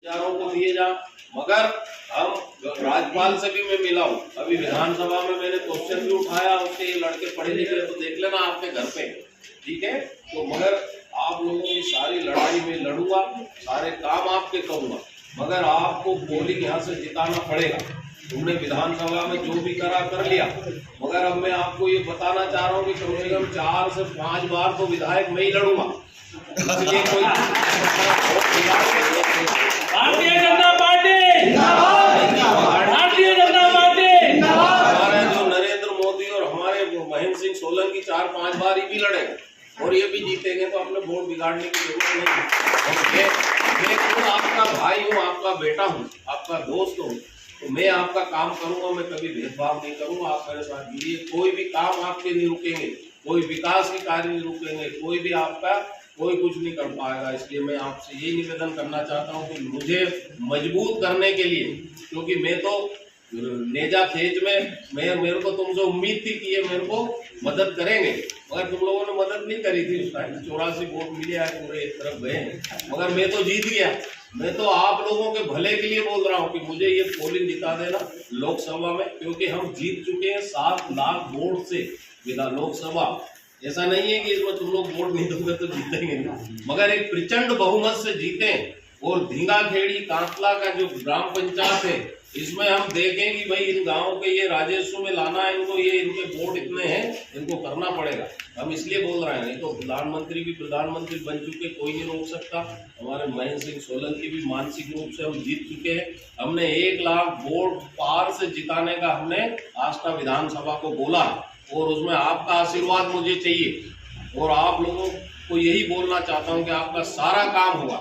विचारों को दिए जा, मगर हम राज्यपाल से भी मैं मिला हूँ, अभी विधानसभा में मैंने क्वेश्चन भी उठाया, उसके ये लड़के पढ़े लिखे तो देख लेना आपके घर पे, ठीक है। तो मगर आप लोगों की सारी लड़ाई में लड़ूंगा, सारे काम आपके करूंगा, मगर आपको पोलिंग यहाँ से जिताना पड़ेगा। तुमने विधानसभा में जो भी करा कर लिया, मगर अब मैं आपको ये बताना चाह रहा हूँ कि कम से कम 4 से 5 बार तो विधायक मैं ही लड़ूंगा। इसलिए कोई भारतीय जनता पार्टी, भारतीय जनता पार्टी, हमारे जो नरेंद्र मोदी और हमारे महेंद्र सिंह सोलंकी 4-5 बार ही भी लड़ेंगे और ये भी जीतेंगे, तो हमने वोट बिगाड़ने की जरूरत नहीं है। मैं खुद आपका भाई हूँ, आपका बेटा हूँ, आपका दोस्त हूँ, तो मैं आपका काम करूंगा, मैं कभी भेदभाव नहीं करूंगा। आप मेरे साथ जुड़िए, कोई भी काम आपके नहीं रुकेंगे, कोई विकास के कार्य नहीं रुकेंगे, कोई भी आपका कोई कुछ नहीं कर पाएगा। इसलिए मैं आपसे यही निवेदन करना चाहता हूं कि मुझे मजबूत करने के लिए, क्योंकि मैं तो नेजा खेच में मेरे को तुमसे उम्मीद थी कि ये मेरे को मदद करेंगे, मगर तुम लोगों ने मदद नहीं करी थी। उस टाइम 84 वोट मिले हैं, पूरे एक तरफ गए हैं, मगर मैं तो जीत गया। मैं तो आप लोगों के भले के लिए बोल रहा हूँ कि मुझे ये पोलिंग जिता देना लोकसभा में, क्योंकि हम जीत चुके हैं 7 लाख वोट से विधान लोकसभा। ऐसा नहीं है कि इसमें तुम लोग वोट नहीं दोगे तो जीतेंगे, मगर एक प्रचंड बहुमत से जीते। और धींगा खेड़ी कांतला का जो ग्राम पंचायत है, इसमें हम देखें कि भाई इन गाँव के ये राजस्व में लाना है इनको, ये इनके वोट इतने हैं, इनको करना पड़ेगा। हम इसलिए बोल रहे हैं, नहीं तो प्रधानमंत्री भी प्रधानमंत्री बन चुके, कोई नहीं रोक सकता। हमारे महेंद्र सिंह सोलंकी भी मानसिक रूप से हम जीत चुके हैं। हमने 1 लाख वोट पार से जिताने का हमने आस्था विधानसभा को बोला, और उसमें आपका आशीर्वाद मुझे चाहिए। और आप लोगों को यही बोलना चाहता हूं कि आपका सारा काम होगा,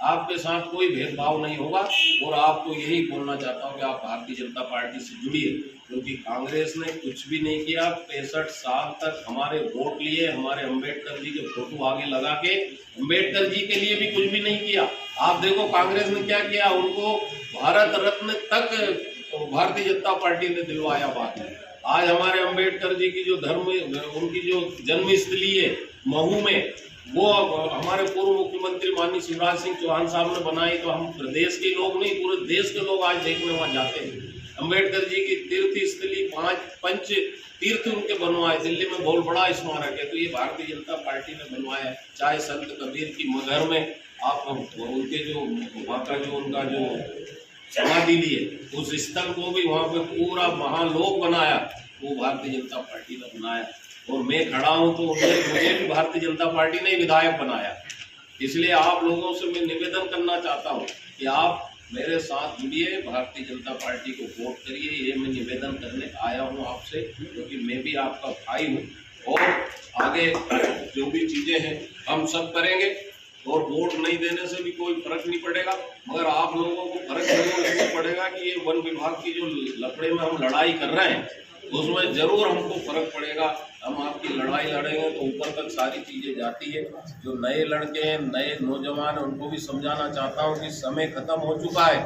आपके साथ कोई भेदभाव नहीं होगा। और आपको यही बोलना चाहता हूं कि आप भारतीय जनता पार्टी से जुड़िए, क्योंकि कांग्रेस ने कुछ भी नहीं किया। 65 साल तक हमारे वोट लिए, हमारे अम्बेडकर जी के फोटो आगे लगा के अम्बेडकर जी के लिए भी कुछ भी नहीं किया। आप देखो कांग्रेस ने क्या किया, उनको भारत रत्न तक भारतीय जनता पार्टी ने दिलवाया। बात है आज हमारे अम्बेडकर जी की जो उनकी जो जन्मस्थली है महू में, वो हमारे पूर्व मुख्यमंत्री माननीय शिवराज सिंह चौहान साहब ने बनाई। तो हम प्रदेश के लोग नहीं, पूरे देश के लोग आज देखने वहां जाते हैं। अम्बेडकर जी की तीर्थ स्थली 5 पंच तीर्थ उनके बनवाए, दिल्ली में बहुत बड़ा स्मारक है, तो ये भारतीय जनता पार्टी ने बनवाया है। चाहे संत कबीर की मगर में आप उनके जो वहाँ का जो उनका जो समाधि ली है, उस स्थल को भी वहाँ पे पूरा महालोक बनाया, वो भारतीय जनता पार्टी ने बनाया। और मैं खड़ा हूँ तो मुझे भी भारतीय जनता पार्टी ने विधायक बनाया। इसलिए आप लोगों से मैं निवेदन करना चाहता हूँ कि आप मेरे साथ जुड़िए, भारतीय जनता पार्टी को वोट करिए। ये मैं निवेदन करने आया हूँ आपसे, क्योंकि मैं भी आपका भाई हूँ। और आगे जो भी चीज़ें हैं हम सब करेंगे, और वोट नहीं देने से भी कोई फर्क नहीं पड़ेगा, मगर आप लोगों को फर्क जरूर पड़ेगा कि ये वन विभाग की जो लफड़े में हम लड़ाई कर रहे हैं, उसमें जरूर हमको फर्क पड़ेगा। हम आपकी लड़ाई लड़ेंगे तो ऊपर तक सारी चीजें जाती है। जो नए लड़के हैं, नए नौजवान हैं, उनको भी समझाना चाहता हूँ कि समय खत्म हो चुका है।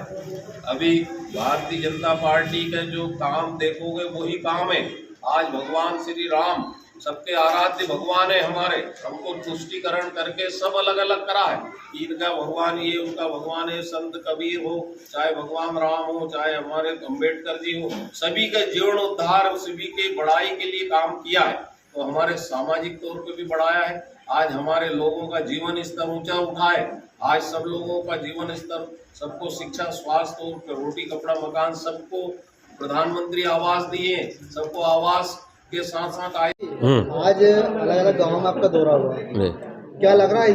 अभी भारतीय जनता पार्टी का जो काम देखोगे वही काम है। आज भगवान श्री राम सबके आराध्य भगवान है हमारे, हमको तुष्टिकरण करके सब अलग अलग करा है। इनका भगवान ये, उनका भगवान है, संत कबीर हो, चाहे भगवान राम हो, चाहे हमारे अम्बेडकर जी हो, सभी का जीवन उद्धार, सभी के बढ़ाई के लिए काम किया है। तो हमारे सामाजिक तौर पे भी बढ़ाया है। आज हमारे लोगों का जीवन स्तर ऊंचा उठा है। आज सब लोगों का जीवन स्तर, सबको शिक्षा, स्वास्थ्य, रोटी कपड़ा मकान, सबको प्रधानमंत्री आवास दिए, सबको आवास के साथ साथ आए। आज अलग अलग गाँव में आपका दौरा हुआ, क्या लग रहा है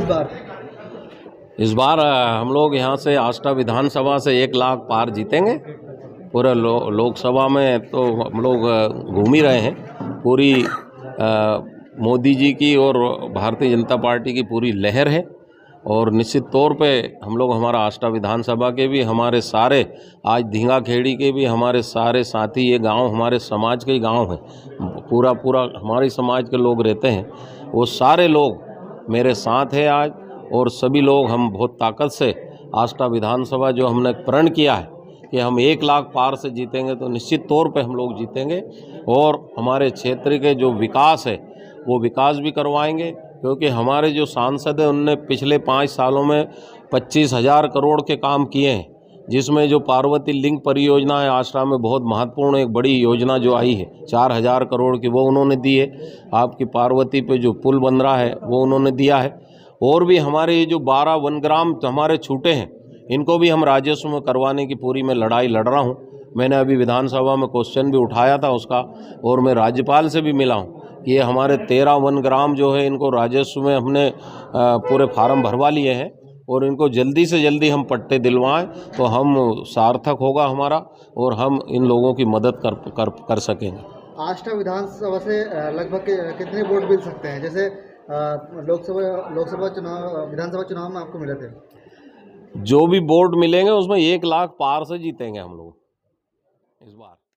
इस बार हम लोग यहाँ से आष्टा विधानसभा से 1 लाख पार जीतेंगे। पूरे लोकसभा में तो हम लोग घूम ही रहे हैं। पूरी मोदी जी की और भारतीय जनता पार्टी की पूरी लहर है, और निश्चित तौर पे हम लोग, हमारा आष्टा विधानसभा के भी, हमारे सारे आज धींगा खेड़ी के भी हमारे सारे साथी, ये गांव हमारे समाज के ही गांव है, पूरा हमारे समाज के लोग रहते हैं, वो सारे लोग मेरे साथ हैं आज। और सभी लोग हम बहुत ताकत से आष्टा विधानसभा जो हमने प्रण किया है कि हम 1 लाख पार से जीतेंगे, तो निश्चित तौर पे हम लोग जीतेंगे। और हमारे क्षेत्र के जो विकास है वो विकास भी करवाएंगे, क्योंकि हमारे जो सांसद हैं उनने पिछले 5 सालों में 25,000 करोड़ के काम किए हैं, जिसमें जो पार्वती लिंक परियोजना है आष्टा में बहुत महत्वपूर्ण एक बड़ी योजना जो आई है 4,000 करोड़ की, वो उन्होंने दी है। आपकी पार्वती पे जो पुल बन रहा है वो उन्होंने दिया है। और भी हमारे ये जो 12 वनग्राम हमारे छूटे हैं, इनको भी हम राजस्व में करवाने की पूरी मैं लड़ाई लड़ रहा हूँ। मैंने अभी विधानसभा में क्वेश्चन भी उठाया था उसका, और मैं राज्यपाल से भी मिला हूँ कि ये हमारे 13 वनग्राम जो है इनको राजस्व में हमने पूरे फार्म भरवा लिए हैं, और इनको जल्दी से जल्दी हम पट्टे दिलवाएं तो हम सार्थक होगा हमारा, और हम इन लोगों की मदद कर सकेंगे। आष्टा विधानसभा से लगभग कितने वोट मिल सकते हैं? जैसे लोकसभा चुनाव, विधानसभा चुनाव में आपको मिले थे। जो भी वोट मिलेंगे उसमें 1 लाख पार से जीतेंगे हम लोग इस बार।